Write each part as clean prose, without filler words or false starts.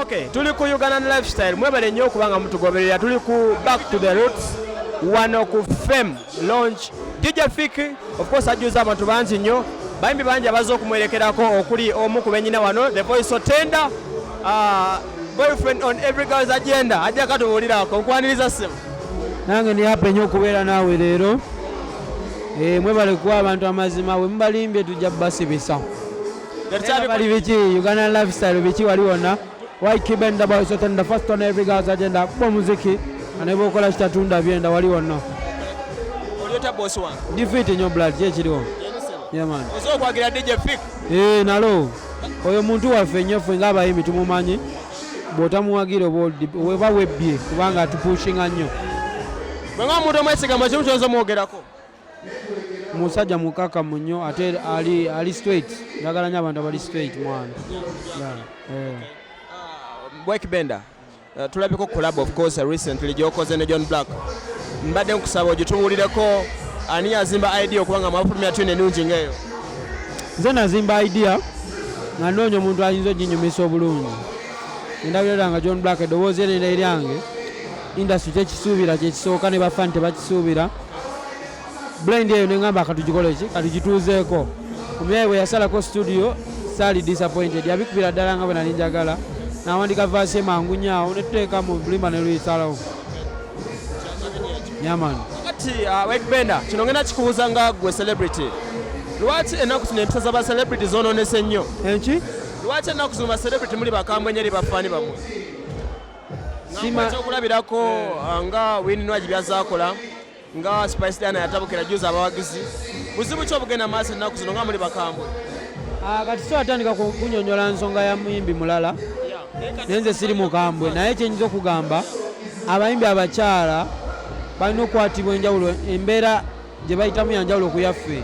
Okay, tuli ku Ugandan Lifestyle mwebale nnyo okubanga mutugoberera tuli ku Back to the Roots wano ku Fame launch DJ Fiki of course ajuza abantu bangi nnyo bayimbi bangi abaza okumwerekerako okuli omu ku bennyina wano The Voice Otenda boyfriend on every girl's agenda ajja katubuulirako nkwaniriza ssimu nange ndi happy nnyo okubeera naawe leero mwebale kuwa abantu amazima we mubalimbye tujja basibisa bali biki Ugandan Lifestyle biki wali wonna YKBenda The Voice Otenda first on every girl's agenda kuba muziki anebokola kitatunda byenda wali wonna oliota boss wange defeat nnyo blood kyekiriwo yaman osokwagira DJ Fiki nalo oyo muntu waffe nnyo ffe ng'abayimbi tumumanyi bw'otamuwagira weba webbye kubanga atupushinga nnyo bwe nga omuntu omwesigambo kimu kyonza omwogerako musajja mukakamu nnyo ate ali straight njagala nnyo abantu abali straight mwana YKBenda tulabiko collab of course recently gyokoze ne John Black mbadde nkusaba ogitubuulireko ani yazimba idea okubanga mwafulumya tune ennungi ng'eyo nze nazimba idea nga noonya omuntu ayinza oginyumisa obulungi endabirira nga John Black eddoboozi eryo eryange industry tekisuubira kyekisooka ne bafani tebakisuubira blend eyo neŋŋamba katugikole ki katugituuzeeko omyayi bwe yasalako studio saali disappointed yabikubira ddala nga bwe nali njagala nawandika vaasi emangu nyaawo netuteeka mu bulimba ne luyisalawo nyamani kati YKBenda kino ngenda kikubuuza nga gwe celebrity lwaki ennaku zino empisa z'aba celebrity zonoonese nnyo enki lwaki ennaku zino ba celebrity muli bakambwe nnyo eri bafaani bamwe okulabirako nga Winnie byazaakola nga Spice Diana yatabukira juza abawagizi buzibu ki obugenda maaso ennaku zino nga muli bakambwe kati so atandika kunyonyola nsonga ya muyimbi mulala nenze siri mukambwe naye kyenyinza okugamba abayimbi abakyala balina okukwatibwa enjawulo embeera gye bayitamu yanjawulo ku yaffe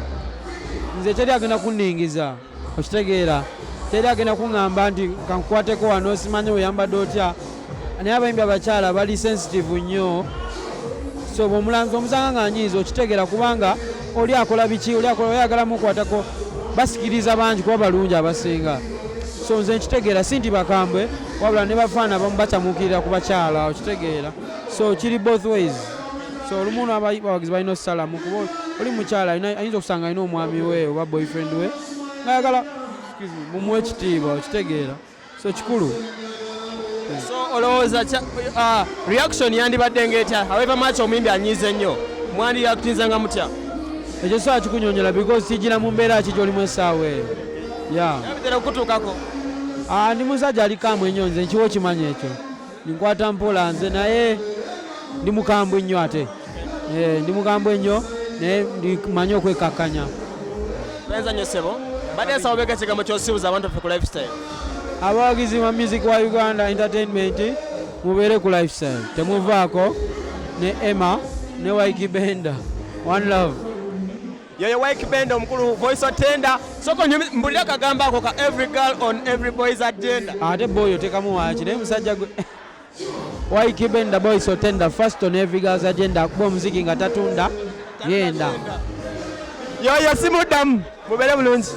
nze teri agenda kunningiza okitegeera teri agenda kuŋŋamba nti kankukwateko wano simanyi oyambadde otya naye abayimbi abakyala bali sensitive nnyo so bw'omulanzi omusanga nga nyiiza okitegeera kubanga oli akola biki oli oyagalamu okwatako basikiriza bangi kuba balungi abasinga so nze nkitegeera si nti bakambwe wabula ne bafaana abamu batamuukirira ku bakyala okitegeera so kiri both ways so olumu abawagizi balina osalamu kuba oli mukyala ayinza okusanga alina omwami we oba boyfriend we ngayagala mumuwa ekitiibwa okitegeera so kikulu so olowooza reaction yandibadde ngaetya however much omuyimbi anyiize nnyo mwandireactinzanga mutya ekyo saa kikunyonyola because kijira mu mbeera ki gyolimu essaawa eyo bitera okutuukako ndi musajja alikamu ennyo nze nkiwa okimanyi ekyo ninkwata mpola nze naye ndi mukambwe ennyo ate ndi mukambwe ennyo naye ndimanyi okwekakkanya benza nnyo ssebo badde nsaba obeeko ekigambo kyosibuza abantu ffe ku lifestyle abawagizi ba music wa Uganda Entertainment mubeere ku lifestyle temuvaako ne Emma ne YKBenda one love yoyo YKBenda omukulu Voice Otenda soko mbulira kagamba ako ka every girl on every boy's agenda ate boyo tekamuwaaki naye musajja gwe YKBenda Voice Otenda first on every girl's agenda akuba omuziki nga tatunda yenda yoyo simuddamu mubeere bulungi